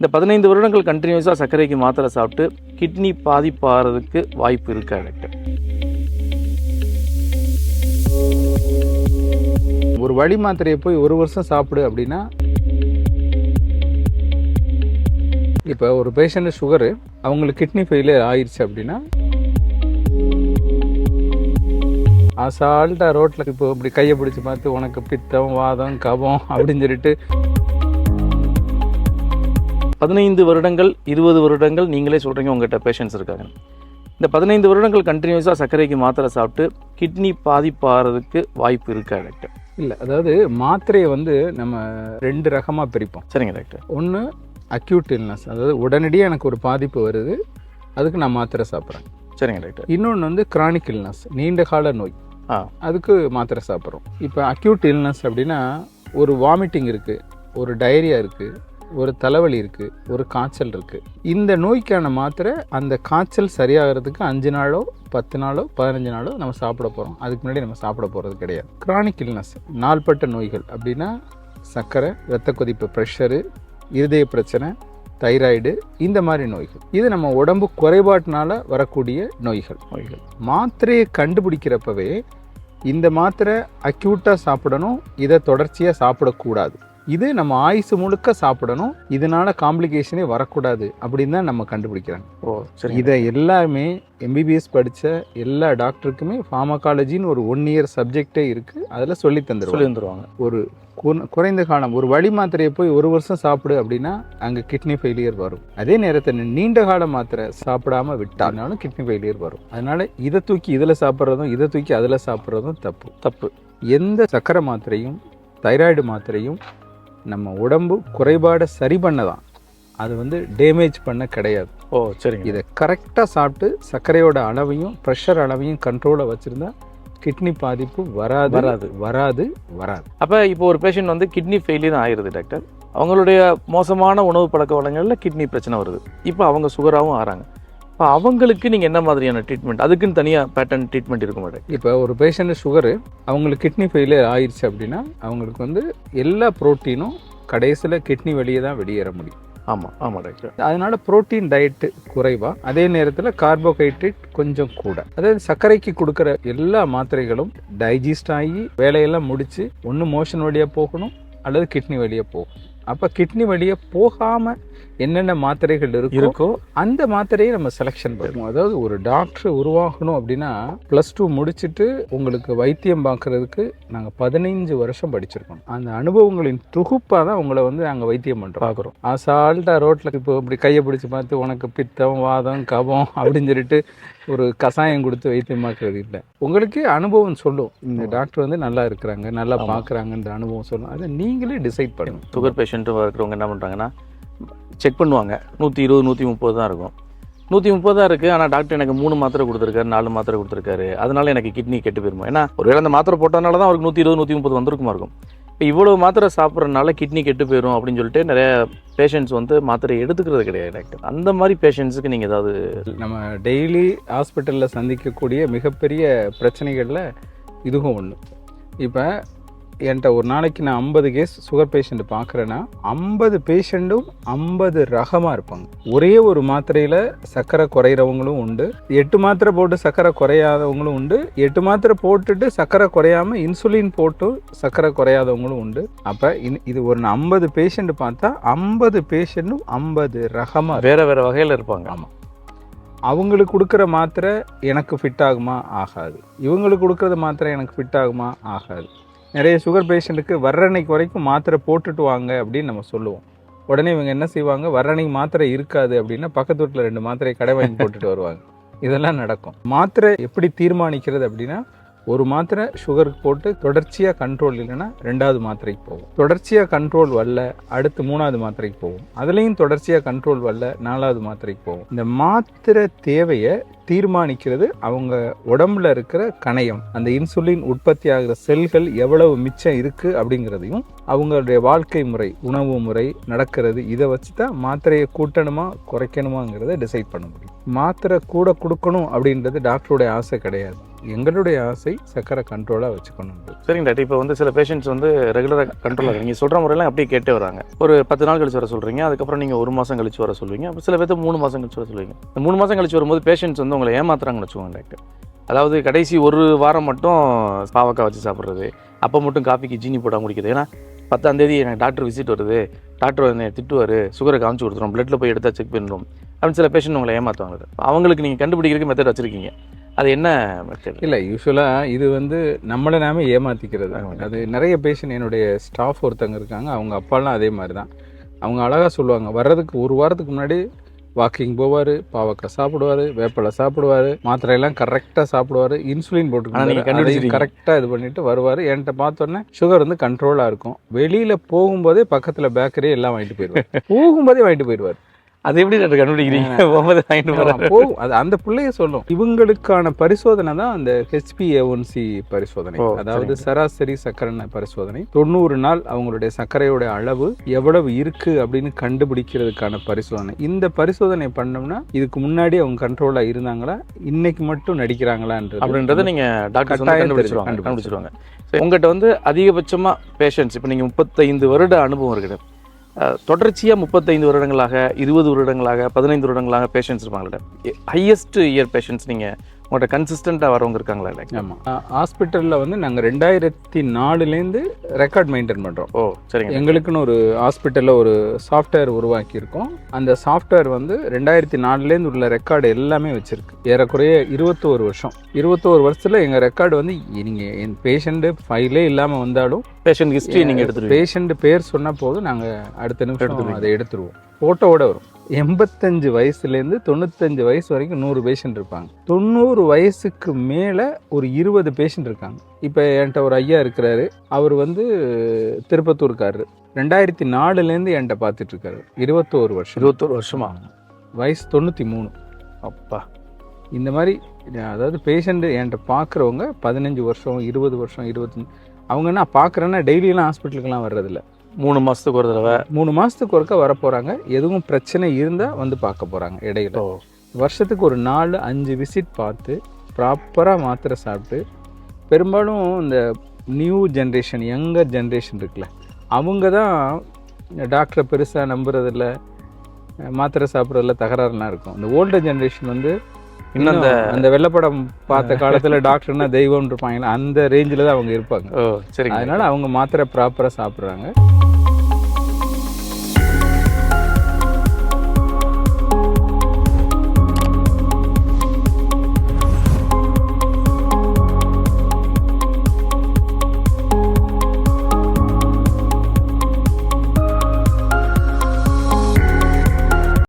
இந்த 15 வருடங்கள் கண்டினியூஸாக சர்க்கரைக்கு மாத்திரை சாப்பிட்டு கிட்னி பாதிப்பாகிறதுக்கு வாய்ப்பு இருக்கா டாக்டர்? ஒரு வழி மாத்திரையை போய் 1 வருஷம் சாப்பிடு அப்படின்னா, இப்போ ஒரு பேஷண்ட் சுகரு அவங்களுக்கு கிட்னி ஃபெயிலியர் ஆயிடுச்சு அப்படின்னா, அசால்ட்டாக ரோட்டில் இப்போ இப்படி கையை பிடிச்சி பார்த்து உனக்கு பித்தம் வாதம் கபம் அப்படின்னு சொல்லிட்டு 15 வருடங்கள் 20 வருடங்கள் நீங்களே சொல்கிறீங்க உங்கள்கிட்ட பேஷண்ட்ஸ் இருக்காங்க. இந்த 15 வருடங்கள் கண்டினியூஸாக சர்க்கரைக்கு மாத்திரை சாப்பிட்டு கிட்னி பாதிப்பாகிறதுக்கு வாய்ப்பு இருக்கா டாக்டர்? இல்லை, அதாவது மாத்திரையை நம்ம 2 ரகமாக பிரிப்போம். சரிங்க டாக்டர். ஒன்று அக்யூட் இல்னஸ், அதாவது உடனடியாக எனக்கு ஒரு பாதிப்பு வருது, அதுக்கு நான் மாத்திரை சாப்பிட்றேன். சரிங்க டாக்டர். இன்னொன்று கிரானிக் இல்னஸ், நீண்ட கால நோய், அதுக்கு மாத்திரை சாப்பிட்றோம். இப்போ அக்யூட் இல்னஸ் அப்படின்னா ஒரு வாமிட்டிங் இருக்குது, ஒரு டயரியா இருக்குது, ஒரு தலைவலி இருக்குது, ஒரு காய்ச்சல் இருக்குது. இந்த நோய்க்கான மாத்திரை அந்த காய்ச்சல் சரியாகிறதுக்கு 5 நாளோ 10 நாளோ 15 நாளோ நம்ம சாப்பிட போகிறோம். அதுக்கு முன்னாடி நம்ம சாப்பிட போகிறது கிடையாது. கிரானிக் இல்னஸ், நாள்பட்ட நோய்கள் அப்படின்னா சர்க்கரை, இரத்த கொதிப்பு, ப்ரெஷரு, இருதய பிரச்சனை, தைராய்டு, இந்த மாதிரி நோய்கள். இது நம்ம உடம்பு குறைபாட்டினால வரக்கூடிய நோய்கள். மாத்திரையை கண்டுபிடிக்கிறப்பவே இந்த மாத்திரை அக்யூட்டாக சாப்பிடணும், இதை தொடர்ச்சியாக சாப்பிடக்கூடாது, இது நம்ம ஆயுசு முழுக்க சாப்பிடணும், இதனால காம்ப்ளிகேஷனே வரக்கூடாது அப்படின்னு தான் நம்ம கண்டுபிடிக்கிறாங்க. இதை எல்லாமே எம்பிபிஎஸ் படித்த எல்லா டாக்டருக்குமே ஃபார்மகாலஜின்னு ஒரு 1 இயர் சப்ஜெக்டே இருக்குது, அதில் சொல்லி தந்துருவாங்க. ஒரு குறைந்த காலம் ஒரு வழி மாத்திரையை போய் 1 வருஷம் சாப்பிடு அப்படின்னா அங்கே கிட்னி ஃபெயிலியர் வரும். அதே நேரத்தில் நீண்ட கால மாத்திரை சாப்பிடாம விட்டாலும் கிட்னி ஃபெயிலியர் வரும். அதனால இதை தூக்கி இதில் சாப்பிட்றதும் இதை தூக்கி அதில் சாப்பிட்றதும் தப்பு. எந்த சர்க்கரை மாத்திரையும் தைராய்டு மாத்திரையும் நம்ம உடம்பு குறைபாடை சரி பண்ணதான், அது டேமேஜ் பண்ண கிடையாது. சரிங்க. இதை கரெக்டாக சாப்பிட்டு சர்க்கரையோட அளவையும் ப்ரெஷர் அளவையும் கண்ட்ரோலை வச்சுருந்தா கிட்னி பாதிப்பு வராது. அப்போ இப்போ ஒரு பேஷண்ட் கிட்னி ஃபெயிலியர் ஆயிடுது டாக்டர், அவங்களுடைய மோசமான உணவு பழக்க வழக்கங்களில் கிட்னி பிரச்சனை வருது, இப்போ அவங்க சுகராகவும் ஆகிறாங்க. இப்போ அவங்களுக்கு நீங்கள் என்ன மாதிரியான ட்ரீட்மெண்ட், அதுக்குன்னு தனியாக பேட்டர்ன் ட்ரீட்மெண்ட் இருக்கும் மேடம்? இப்போ ஒரு பேஷண்ட் சுகரு அவங்களுக்கு கிட்னி ஃபெயிலியர் ஆயிடுச்சு அப்படின்னா அவங்களுக்கு எல்லா ப்ரோட்டீனும் கடைசியில் கிட்னி வழியே தான் வெளியேற முடியும். ஆமாம் டாக்டர். அதனால புரோட்டீன் டயட்டு குறைவா, அதே நேரத்தில் கார்போஹைட்ரேட் கொஞ்சம் கூட. அதாவது சர்க்கரைக்கு கொடுக்குற எல்லா மாத்திரைகளும் டைஜஸ்ட் ஆகி வேலையெல்லாம் முடிச்சு ஒன்று மோஷன் வழியாக போகணும் அல்லது கிட்னி வழியாக போகணும். அப்போ கிட்னி வழியாக போகாமல் என்னென்ன மாத்திரைகள் இருக்கோ அந்த மாத்திரையை நம்ம செலெக்ஷன் பண்ணுவோம். அதாவது ஒரு டாக்டர் உருவாகணும் அப்படின்னா +2 முடிச்சுட்டு உங்களுக்கு வைத்தியம் பார்க்கறதுக்கு நாங்கள் 15 வருஷம் படிச்சிருக்கோம். அந்த அனுபவங்களின் தொகுப்பாக தான் உங்களை நாங்கள் வைத்தியம் பார்க்குறோம். அசால்ட்டாக ரோட்டில் இப்போ இப்படி கையை பிடிச்சி பார்த்து உனக்கு பித்தம் வாதம் கபம் அப்படின்னு சொல்லிட்டு ஒரு கசாயம் கொடுத்து வைத்தியம் பார்க்கறது இல்லை. உங்களுக்கு அனுபவம் சொல்லும், இந்த டாக்டர் நல்லா இருக்கிறாங்க, நல்லா பார்க்குறாங்கன்ற அனுபவம் சொல்லும். அதை நீங்களே டிசைட் பண்ணுங்க. சுகர் பேஷண்ட்டு இருக்கிறவங்க என்ன பண்ணுறாங்கன்னா செக் பண்ணுவாங்க, 120 130 தான் இருக்கும். 130 தான் இருக்குது, ஆனால் டாக்டர் எனக்கு 3 மாத்திரை கொடுத்துருக்காரு, 4 மாத்திரை கொடுத்துருக்காரு, அதனால எனக்கு கிட்னி கெட்டு போயிருமா? ஏன்னா ஒருவேளை அந்த மாத்திரை போட்டதுனால தான் அவருக்கு 120 130 வந்திருக்குமா இருக்கும். இப்போ இவ்வளோ மாத்திரை சாப்பிட்றதுனால கிட்னி கெட்டு போயிடும் அப்படின்னு சொல்லிட்டு நிறைய பேஷண்ட்ஸ் மாத்திரை எடுத்துக்கிறது கிடையாது டாக்டர். அந்த மாதிரி பேஷண்ட்ஸுக்கு நீங்கள் ஏதாவது? நம்ம டெய்லி ஹாஸ்பிட்டலில் சந்திக்கக்கூடிய மிகப்பெரிய பிரச்சனைகளில் இதுவும் ஒன்று. இப்போ என்கிட்ட ஒரு நாளைக்கு நான் 50 கேஸ் சுகர் பேஷண்ட் பார்க்குறேன்னா 50 பேஷண்ட்டும் 50 ரகமாக இருப்பாங்க. ஒரே ஒரு மாத்திரையில் சர்க்கரை குறையிறவங்களும் உண்டு, 8 மாத்திரை போட்டு சர்க்கரை குறையாதவங்களும் உண்டு, 8 மாத்திரை போட்டுட்டு சர்க்கரை குறையாமல் இன்சுலின் போட்டு சர்க்கரை குறையாதவங்களும் உண்டு. அப்போ இது ஒரு 50 பேஷண்ட் பார்த்தா 50 பேஷண்ட்டும் 50 ரகமாக வேறு வகையில் இருப்பாங்க. ஆமாம். அவங்களுக்கு கொடுக்குற மாத்திரை எனக்கு ஃபிட் ஆகுமா? ஆகாது. இவங்களுக்கு கொடுக்குறது மாத்திரை எனக்கு ஃபிட் ஆகுமா? ஆகாது. நிறைய சுகர் பேஷண்ட்டுக்கு வர்றன்னைக்கு வரைக்கும் மாத்திரை போட்டுட்டு வாங்க அப்படின்னு நம்ம சொல்லுவோம். உடனே இவங்க என்ன செய்வாங்க, வர்றன்னைக்கு மாத்திரை இருக்காது அப்படின்னா பக்கத்து வீட்டில் 2 மாத்திரையை கடை வாங்கி போட்டுட்டு வருவாங்க. இதெல்லாம் நடக்கும். மாத்திரை எப்படி தீர்மானிக்கிறது அப்படின்னா, ஒரு மாத்திரை சுகருக்கு போட்டு தொடர்ச்சியாக கண்ட்ரோல் இல்லைன்னா 2வது மாத்திரைக்கு போகும். தொடர்ச்சியாக கண்ட்ரோல் வரல அடுத்து 3வது மாத்திரைக்கு போகும். அதுலேயும் தொடர்ச்சியாக கண்ட்ரோல் வரல 4வது மாத்திரைக்கு போகும். இந்த மாத்திரை தேவையை தீர்மானிக்கிறது அவங்க உடம்புல இருக்கிற கணையம், அந்த இன்சுலின் உற்பத்தி ஆகிற செல்கள் எவ்வளவு மிச்சம் இருக்கு அப்படிங்கிறதையும் அவங்களுடைய வாழ்க்கை முறை, உணவு முறை, நடக்கிறது, இதை வச்சு தான் மாத்திரையை கூட்டணுமா குறைக்கணுமாங்கிறத டிசைட் பண்ண முடியும். மாத்திரை கூட கொடுக்கணும் அப்படின்றது டாக்டருடைய ஆசை கிடையாது. எங்களுடைய ஆசை சர்க்கரை கண்ட்ரோலாக வச்சுக்கணும். சரிங்க டாக்டர். இப்போ வந்து சில பேஷண்ட்ஸ் வந்து ரெகுலராக கண்ட்ரோல் ஆகுது, நீங்கள் சொல்கிற முறையெல்லாம் அப்படியே கேட்டே வராங்க. ஒரு 10 நாள் கழிச்சு வர சொல்கிறீங்க, அதுக்கப்புறம் நீங்கள் 1 மாதம் கழிச்சு வர சொல்லுவீங்க, அப்புறம் சில பேர்த்து 3 மாதம் கழிச்சு வர சொல்லுவீங்க. இந்த 3 மாதம் கழிச்சு வரும்போது பேஷண்ட்ஸ் வந்து உங்களை ஏமாத்துறாங்கன்னு வச்சுக்கோங்க டாக்டர். அதாவது கடைசி 1 வாரம் மட்டும் பாவக்காய் வச்சு சாப்பிட்றது, அப்போ மட்டும் காஃபிக்கு ஜீனி போடாமல் குடிக்கிறது. ஏன்னா 10ஆம் தேதி எனக்கு டாக்டர் விசிட் வருது, டாக்டர் என்னை திட்டுவார், சுகரை காமிச்சு கொடுத்துரும், பிளட்டில் போய் எடுத்தால் செக் பண்ணிடும் அப்படின்னு சில பேஷண்ட் உங்களை ஏமாற்றுவாங்க. அவங்களுக்கு நீங்கள் கண்டுபிடிக்கிறதுக்கு மெத்தட் வச்சுருக்கீங்க, அது என்ன மெத்தட்? இல்லை, யூஸ்வலாக இது வந்து நம்மளை நாம ஏமாற்றிக்கிறது. அது நிறைய பேஷண்ட், என்னுடைய ஸ்டாஃப் ஒருத்தங்க இருக்காங்க, அவங்க அப்பாலாம் அதே மாதிரி தான். அவங்க அழகாக சொல்லுவாங்க, வர்றதுக்கு 1 வாரத்துக்கு முன்னாடி வாக்கிங் போவார், பாவக்காய் சாப்பிடுவார், வேப்பிலை சாப்பிடுவார், மாத்திரையெல்லாம் கரெக்டாக சாப்பிடுவார், இன்சுலின் போட்டுக்கிட்டு கரெக்டாக இது பண்ணிட்டு வருவார். என்கிட்ட பார்த்தோன்னே சுகர் வந்து கண்ட்ரோலாக இருக்கும். வெளியில் போகும்போதே பக்கத்தில் பேக்கரி எல்லாம் வாங்கிட்டு போயிடுவார், போகும்போதே வாங்கிட்டு போயிடுவார். அது எப்படி டாக்டர் கண்டுபிடிக்கிறீங்க? போகும், அது அந்த பிள்ளைய சொல்லும். இவங்களுக்கான பரிசோதனை தான் அந்த HbA1c பரிசோதனை, அதாவது சராசரி சர்க்கரை பரிசோதனை. 90 நாள் அவங்களுடைய சர்க்கரையோட அளவு எவ்வளவு இருக்கு அப்படின்னு கண்டுபிடிக்கிறதுக்கான பரிசோதனை. இந்த பரிசோதனை பண்ணோம்னா இதுக்கு முன்னாடி அவங்க கண்ட்ரோலா இருந்தாங்களா, இன்னைக்கு மட்டும் நடிக்கிறாங்களான்றது அப்படின்றத நீங்க டாக்டர் கண்டுபிடிச்சிருவாங்க. உங்கள்கிட்ட வந்து அதிகபட்சமாக பேஷண்ட்ஸ், இப்போ நீங்கள் 35 வருட அனுபவம் இருக்குது, தொடர்ச்சியாக 35 வருடங்களாக, 20 வருடங்களாக, 15 வருடங்களாக பேஷண்ட்ஸ் இருப்பாங்களே, ஹையஸ்ட் இயர் பேஷண்ட்ஸ் நீங்கள் உங்கள்கிட்ட கன்சிஸ்டண்ட்டாக வரவங்க இருக்காங்களா? ஆமாம், ஹாஸ்பிட்டலில் வந்து நாங்கள் 2004லேருந்து ரெக்கார்ட் மெயின்டைன் பண்ணுறோம். ஓ சரிங்க. எங்களுக்குன்னு ஒரு ஹாஸ்பிட்டலில் ஒரு சாஃப்ட்வேர் உருவாக்கியிருக்கோம். அந்த சாஃப்ட்வேர் வந்து 2004லேருந்து உள்ள ரெக்கார்டு எல்லாமே வச்சுருக்கு. ஏறக்குறைய 21 வருஷம். 21 வருஷத்தில் எங்கள் ரெக்கார்டு வந்து நீங்கள் என் பேஷண்ட்டு ஃபைலே இல்லாமல் வந்தாலும் பேஷண்ட் ஹிஸ்ட்ரி நீங்கள் எடுத்துருவீங்க. பேஷண்ட் பேர் சொன்னால் போதும், நாங்கள் அடுத்த நிமிஷம் அதை எடுத்துருவோம், ஃபோட்டோவோட வரும். 85 வயசுலேருந்து 95 வயசு வரைக்கும் 100 பேஷண்ட் இருப்பாங்க. 90 வயசுக்கு மேலே ஒரு 20 பேஷண்ட் இருக்காங்க. இப்போ என்கிட்ட ஒரு ஐயா இருக்கிறாரு, அவர் வந்து திருப்பத்தூர்காரரு, 2004லேருந்து என்கிட்ட பார்த்துட்டு இருக்காரு. 21 வருஷமா, வயசு 93. அப்பா, இந்த மாதிரி அதாவது பேஷண்ட் என்கிட்ட பார்க்குறவங்க 15 வருஷம், 20 வருஷம், 25. அவங்க என்ன பார்க்குறேன்னா டெய்லியெல்லாம் ஹாஸ்பிட்டலுக்கெல்லாம் வர்றதில்ல, 3 மாதத்துக்கு ஒரு தடவை, 3 மாதத்துக்கு ஒருக்கா வர போகிறாங்க. எதுவும் பிரச்சனை இருந்தால் வந்து பார்க்க போகிறாங்க. இடையில வருஷத்துக்கு ஒரு 4-5 விசிட் பார்த்து ப்ராப்பராக மாத்திரை சாப்பிட்டு, பெரும்பாலும் இந்த நியூ ஜென்ரேஷன், யங்கர் ஜென்ரேஷன் இருக்குல்ல, அவங்க தான் டாக்டரை பெருசாக நம்புறதில்ல, மாத்திரை சாப்பிட்றதுல தகராறுலாம் இருக்கும். இந்த ஓல்டர் ஜென்ரேஷன் வந்து இன்னும் அந்த வெள்ளப்படம் பார்த்த காலத்துல டாக்டர்னா தெய்வம் இருப்பாங்களா, அந்த ரேஞ்சில் தான் அவங்க இருப்பாங்க. அதனால அவங்க மாத்திரை ப்ராப்பராக சாப்பிட்றாங்க.